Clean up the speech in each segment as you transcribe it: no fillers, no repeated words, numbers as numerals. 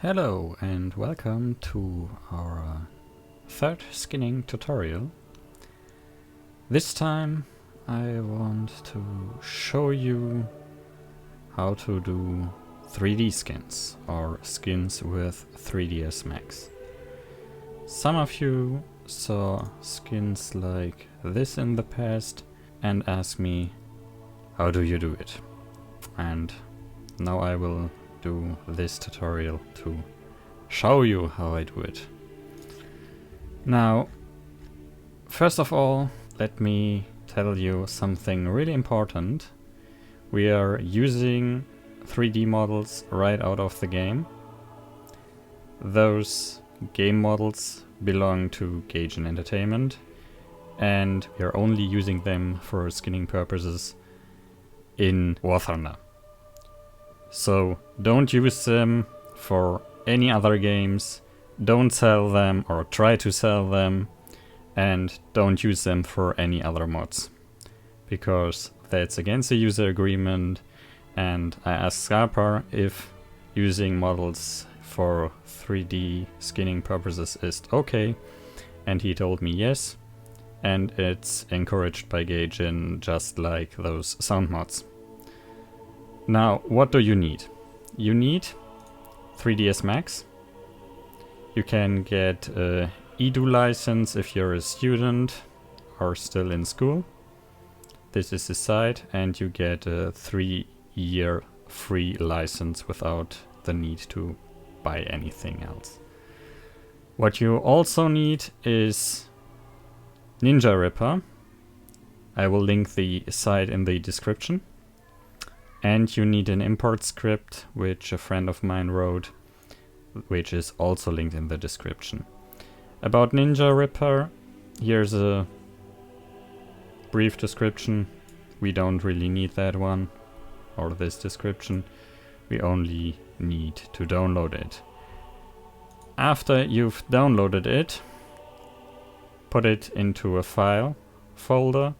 Hello and welcome to our third skinning tutorial. This time I want to show you how to do 3D skins or skins with 3DsMax. Some of you saw skins like this in the past and asked me, how do you do it? And now I will do this tutorial to show you how I do it. Now, first of all, let me tell you something really important. We are using 3D models right out of the game. Those game models belong to Gauge and Entertainment, and we are only using them for skinning purposes in Warthunder. So don't use them for any other games, don't sell them or try to sell them, and don't use them for any other mods, because that's against the user agreement. And I asked Scarpa if using models for 3D skinning purposes is okay, and he told me yes, and it's encouraged by Gaijin just like those sound mods. Now, what do you need? You need 3DsMax. You can get a edu license if you're a student or still in school. This is the site, and you get a 3-year free license without the need to buy anything else. What you also need is Ninja Ripper. I will link the site in the description. And you need an import script, which a friend of mine wrote, which is also linked in the description. About Ninja Ripper, here's a brief description. We don't really need that one, or this description. We only need to download it. After you've downloaded it, put it into a file folder.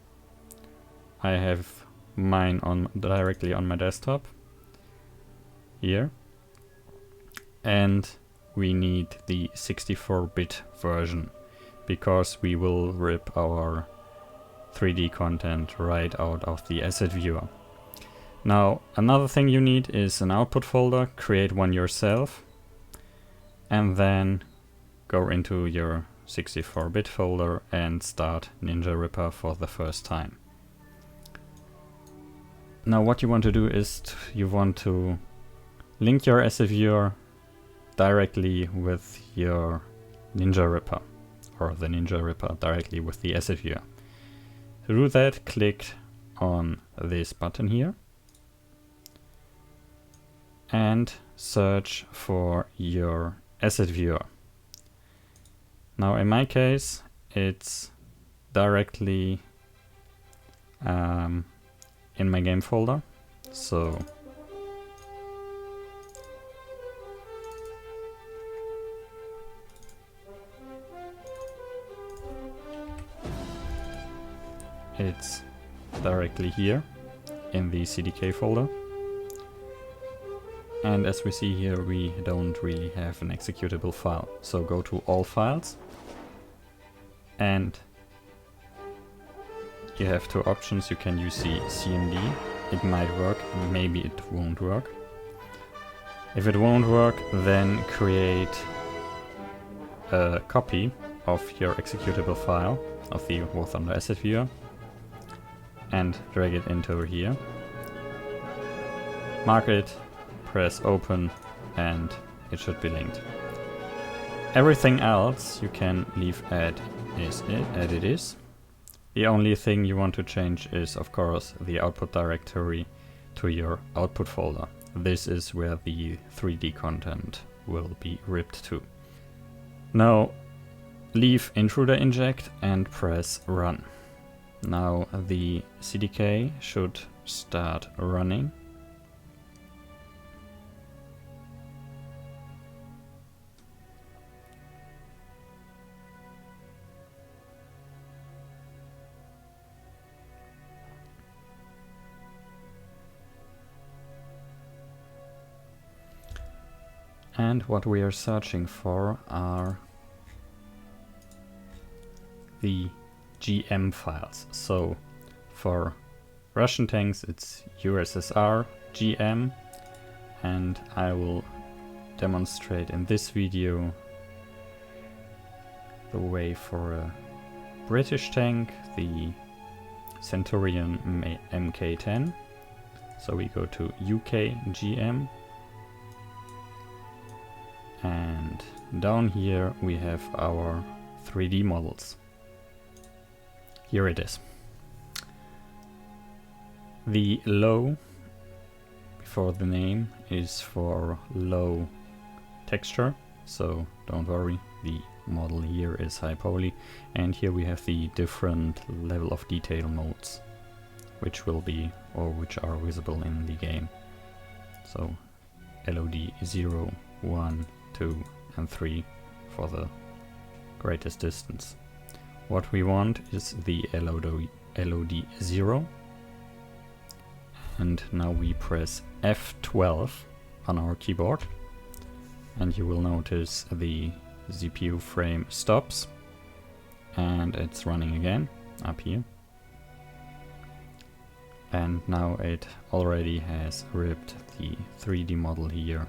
I have mine directly on my desktop here, and we need the 64-bit version because we will rip our 3D content right out of the asset viewer. Now, another thing you need is an output folder. Create one yourself and then go into your 64-bit folder and start Ninja Ripper for the first time. Now what you want to do is you want to link your asset viewer directly with your Ninja Ripper, or the Ninja Ripper directly with the asset viewer. To do that, click on this button here and search for your asset viewer. Now in my case it's directly in my game folder, so it's directly here in the CDK folder. And as we see here, we don't really have an executable file, so go to all files, and you have two options. You can use the Cmd. It might work, maybe it won't work. If it won't work, then create a copy of your executable file of the Warthunder asset viewer and drag it into here. Mark it, press open, and it should be linked. Everything else you can leave as it is. The only thing you want to change is, of course, the output directory to your output folder. This is where the 3D content will be ripped to. Now leave intruder inject and press run. Now the CDK should start running. And what we are searching for are the GM files. So for Russian tanks it's USSR GM, and I will demonstrate in this video the way for a British tank, the Centurion Mk. So we go to UK GM, and down here we have our 3D models. Here it is. The low before the name is for low texture, so don't worry, the model here is high poly, and here we have the different level of detail modes which will be, or which are visible in the game. So LOD 0, 1, 2 and 3 for the greatest distance. What we want is the LOD 0, and now we press F12 on our keyboard, and you will notice the CPU frame stops and it's running again up here, and now it already has ripped the 3D model here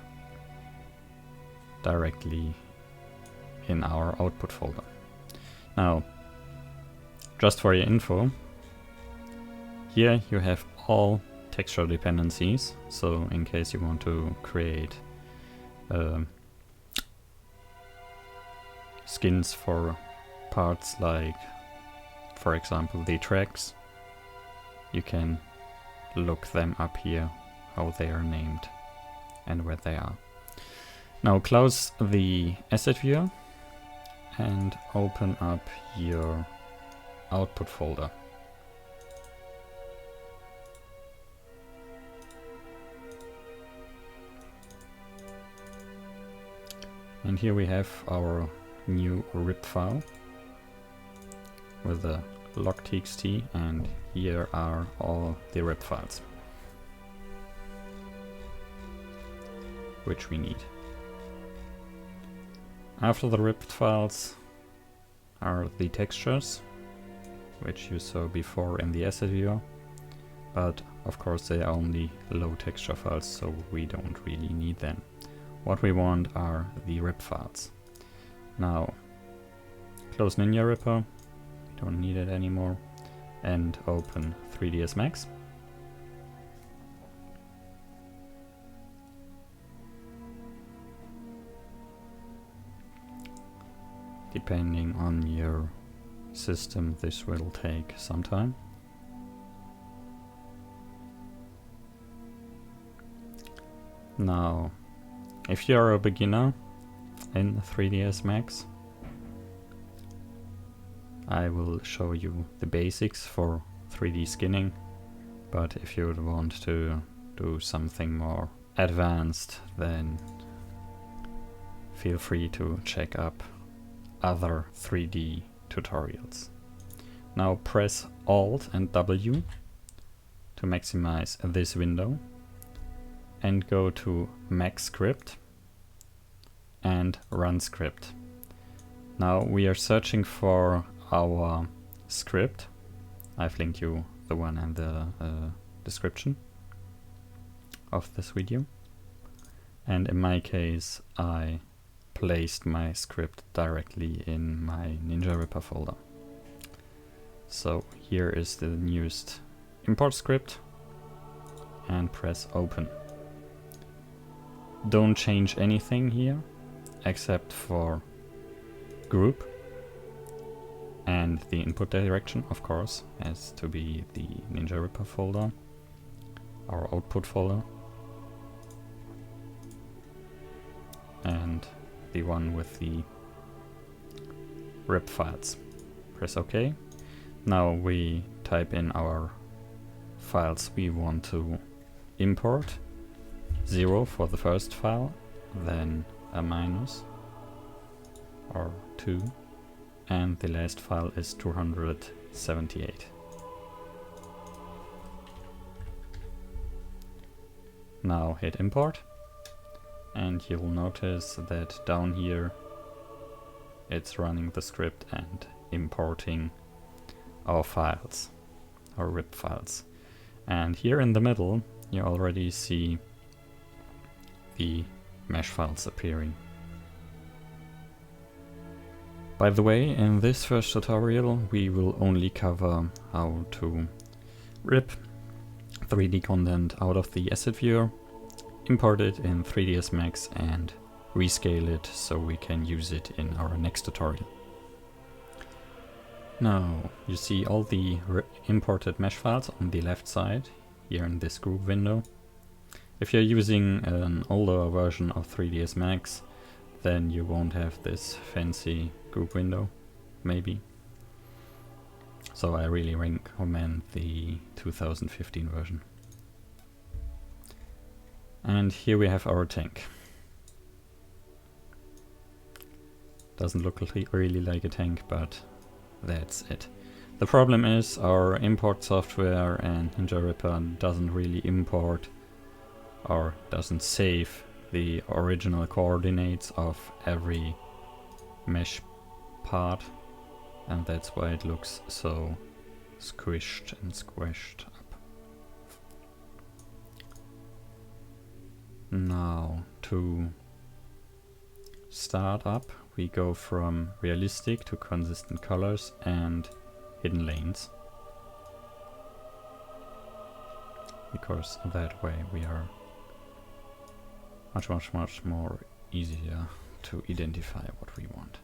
directly in our output folder. Now, just for your info, here you have all texture dependencies, so in case you want to create skins for parts like, for example, the tracks, you can look them up here, how they are named and where they are. Now close the asset viewer and open up your output folder. And here we have our new RIP file with the log.txt, and here are all the RIP files which we need. After the RIP files are the textures, which you saw before in the asset viewer, but of course they are only low texture files, so we don't really need them. What we want are the RIP files. Now close Ninja Ripper, we don't need it anymore, and open 3DsMax. Depending on your system, this will take some time. Now, if you are a beginner in 3DsMax, I will show you the basics for 3D skinning, but if you would want to do something more advanced, then feel free to check up other 3D tutorials. Now press Alt and W to maximize this window and go to Max Script and Run Script. Now we are searching for our script. I've linked you the one in the description of this video, and in my case I placed my script directly in my Ninja Ripper folder. So here is the newest import script, and press open. Don't change anything here except for group, and the input direction, of course, has to be the Ninja Ripper folder, our output folder, and the one with the RIP files. Press OK. Now we type in our files we want to import. 0 for the first file, then a minus or 2, and the last file is 278. Now hit import, and you'll notice that down here it's running the script and importing our files, our RIP files. And here in the middle you already see the mesh files appearing. By the way, in this first tutorial we will only cover how to rip 3D content out of the asset viewer, import it in 3DsMax and rescale it so we can use it in our next tutorial. Now you see all the imported mesh files on the left side here in this group window. If you're using an older version of 3DsMax, then you won't have this fancy group window, maybe. So I really recommend the 2015 version. And here we have our tank. Doesn't look really like a tank, but that's it. The problem is our import software and Ninja Ripper doesn't really import or doesn't save the original coordinates of every mesh part, and that's why it looks so squished and squashed up. Now to start up we go from realistic to consistent colors and hidden lanes, because that way we are much more easier to identify what we want.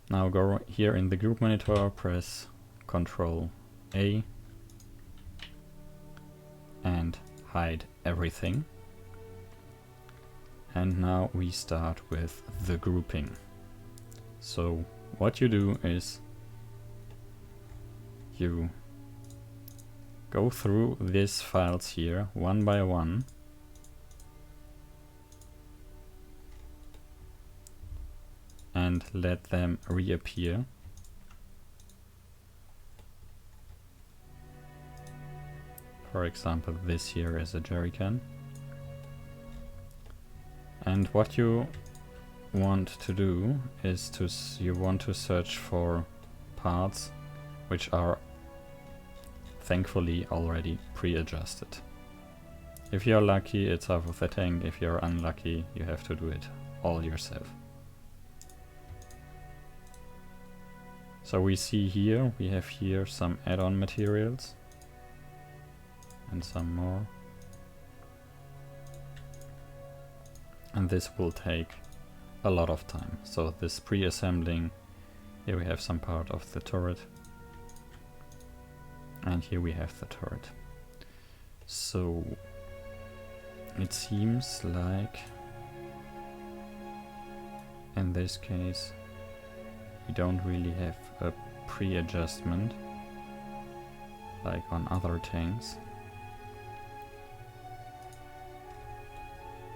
Now go here in the group monitor, press Ctrl A and hide everything. And now we start with the grouping. So what you do is you go through these files here one by one and let them reappear. For example, this here is a jerrycan. And what you want to do is you want to search for parts which are thankfully already pre-adjusted. If you're lucky, it's half of the tank. If you're unlucky, you have to do it all yourself. So we see here, we have here some add-on materials and some more. And this will take a lot of time. So this pre-assembling, here we have some part of the turret. And here we have the turret. So it seems like in this case we don't really have a pre-adjustment like on other tanks.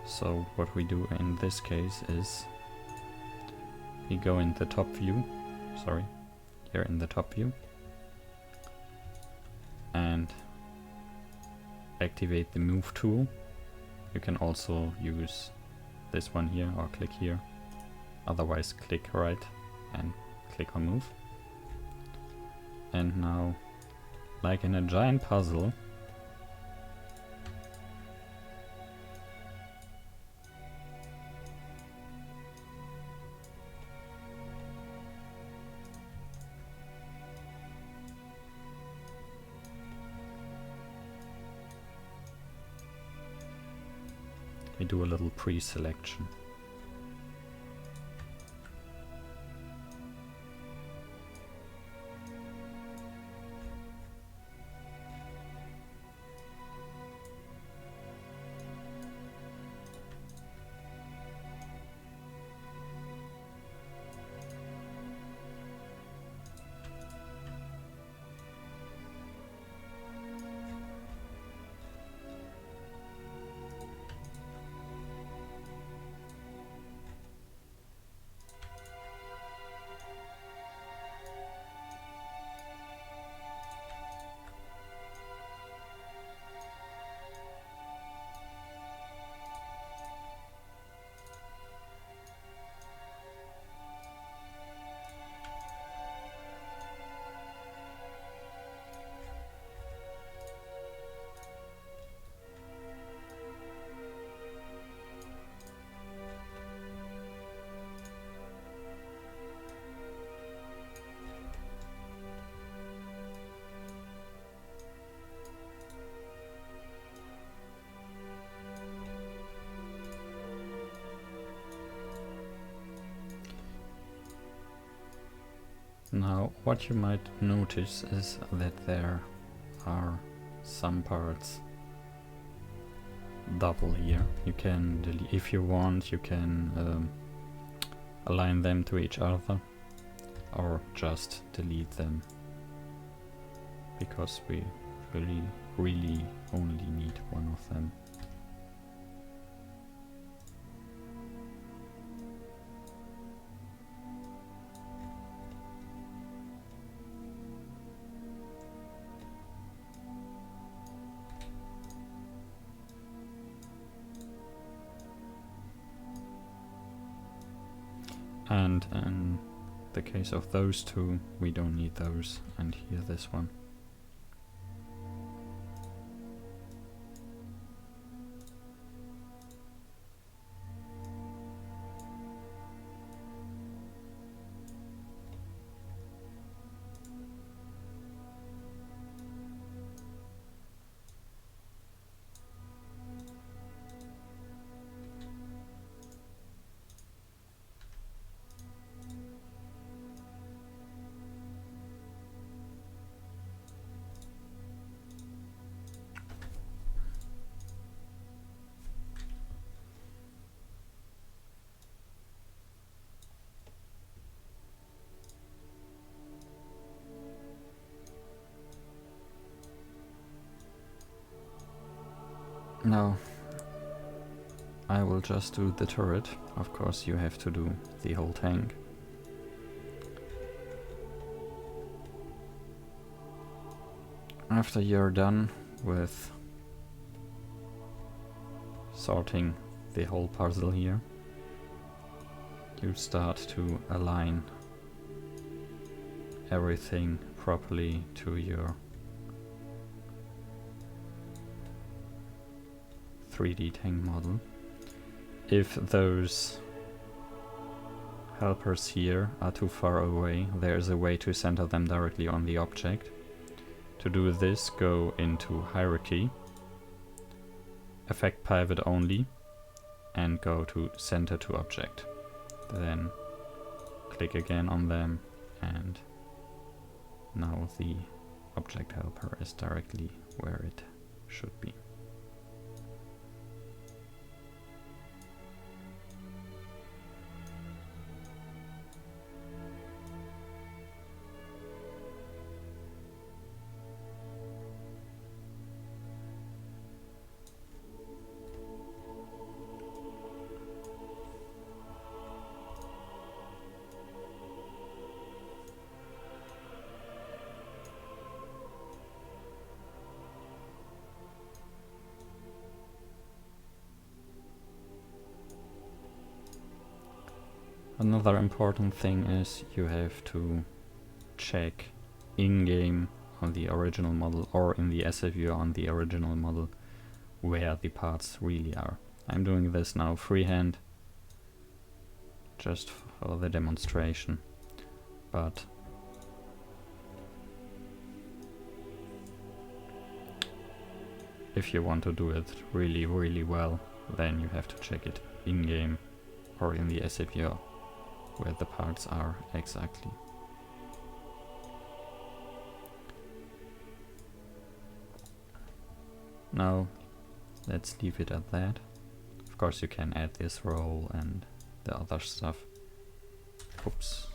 So what we do in this case is we go in the top view, here in the top view, and activate the move tool. You can also use this one here or click here, otherwise click right and click on move. And now, like in a giant puzzle, we do a little pre-selection. Now, what you might notice is that there are some parts double here. You can delete, if you want, you can align them to each other, or just delete them, because we really only need one of them. And in the case of those two, we don't need those, and here this one. Now, I will just do the turret. Of course, you have to do the whole tank. After you're done with sorting the whole puzzle here, you start to align everything properly to your 3D tank model. If those helpers here are too far away, there is a way to center them directly on the object. To do this, go into Hierarchy, Effect Pivot Only, and go to Center to Object. Then click again on them, and now the object helper is directly where it should be. Another important thing is you have to check in-game on the original model or in the asset viewer on the original model where the parts really are. I'm doing this now freehand just for the demonstration, but if you want to do it really well, then you have to check it in-game or in the asset viewer where the parts are exactly. Now let's leave it at that. Of course you can add this roll and the other stuff. Oops.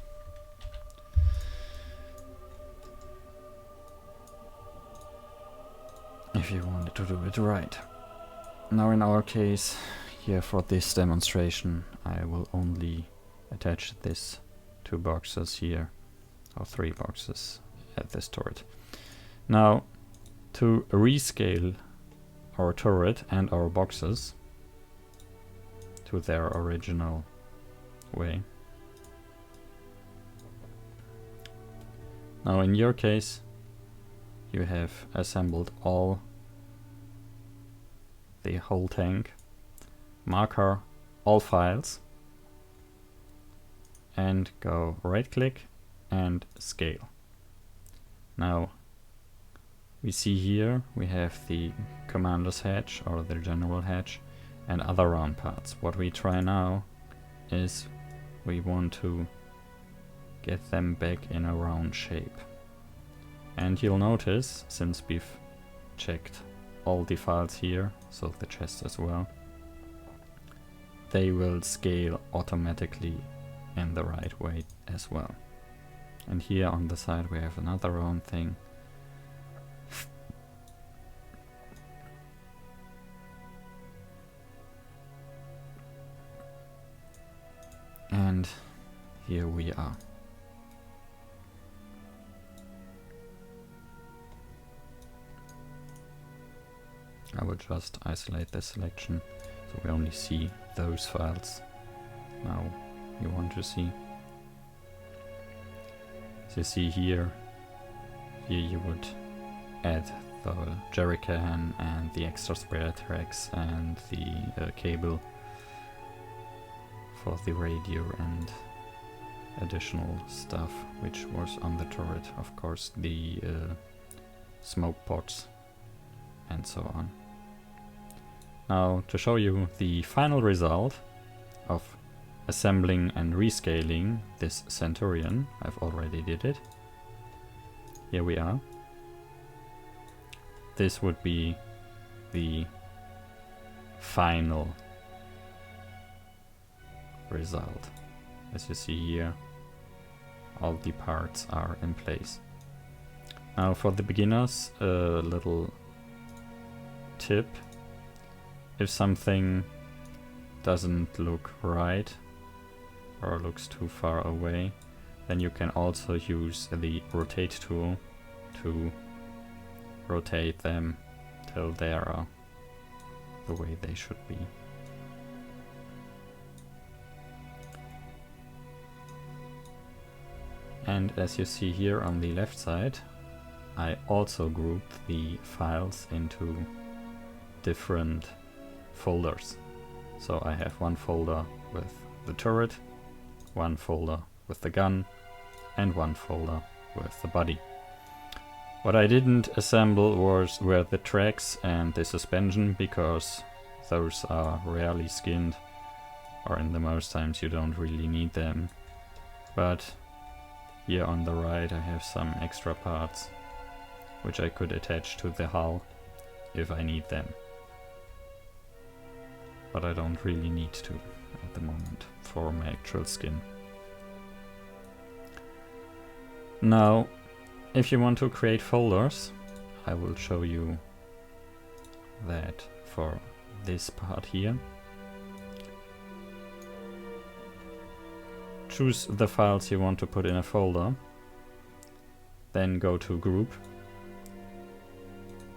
If you wanted to do it right. Now in our case, here for this demonstration, I will only attach this 2 boxes here, or 3 boxes at this turret. Now, to rescale our turret and our boxes to their original way. Now in your case, you have assembled the whole tank, marker all files, and go right click and scale. Now we see here we have the commander's hatch or the general hatch and other round parts. What we try now is we want to get them back in a round shape. And you'll notice, since we've checked all the files here, so the chest as well, they will scale automatically in the right way as well. And here on the side we have another round thing. And here we are. I will just isolate this selection so we only see those files now you want to see. So you see here you would add the jerrycan and the extra spare tracks and the cable for the radio and additional stuff which was on the turret, of course the smoke pots and so on. Now to show you the final result of assembling and rescaling this Centurion, I've already did it. Here we are. This would be the final result. As you see here, all the parts are in place. Now for the beginners, a little tip. If something doesn't look right or looks too far away, then you can also use the rotate tool to rotate them till they are the way they should be. And as you see here on the left side, I also grouped the files into different folders. So I have one folder with the turret, one folder with the gun, and one folder with the body. What I didn't assemble were the tracks and the suspension, because those are rarely skinned, or in the most times you don't really need them. But here on the right I have some extra parts which I could attach to the hull if I need them. But I don't really need to at the moment for my actual skin. Now, if you want to create folders, I will show you that for this part here. Choose the files you want to put in a folder, then go to Group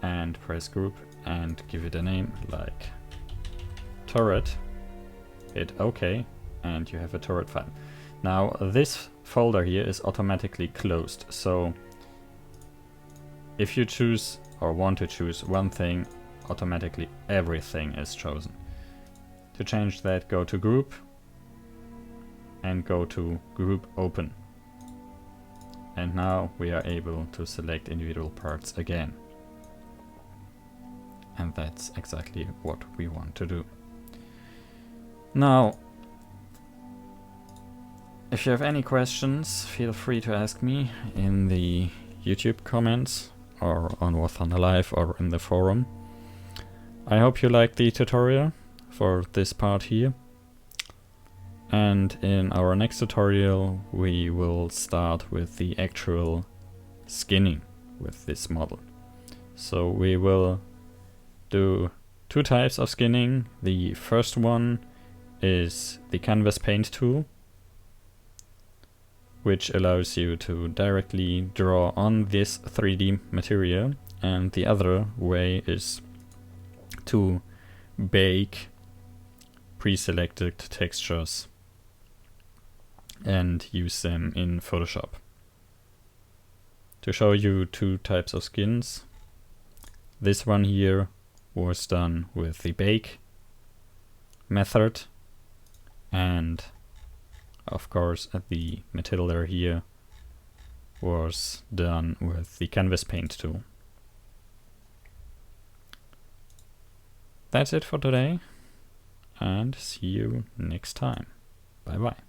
and press Group and give it a name like Turret, hit OK, and you have a turret file. Now this folder here is automatically closed, so if you choose or want to choose one thing, automatically everything is chosen. To change that, go to Group and go to Group Open. And now we are able to select individual parts again. And that's exactly what we want to do. Now, if you have any questions, feel free to ask me in the YouTube comments or on Warthunder Live or in the forum. I hope you liked the tutorial for this part here. And in our next tutorial we will start with the actual skinning with this model. So we will do two types of skinning. The first one is the canvas paint tool, which allows you to directly draw on this 3D material, and the other way is to bake pre-selected textures and use them in Photoshop. To show you two types of skins, this one here was done with the bake method, and of course the material here was done with the canvas paint tool. That's it for today, and see you next time. Bye bye.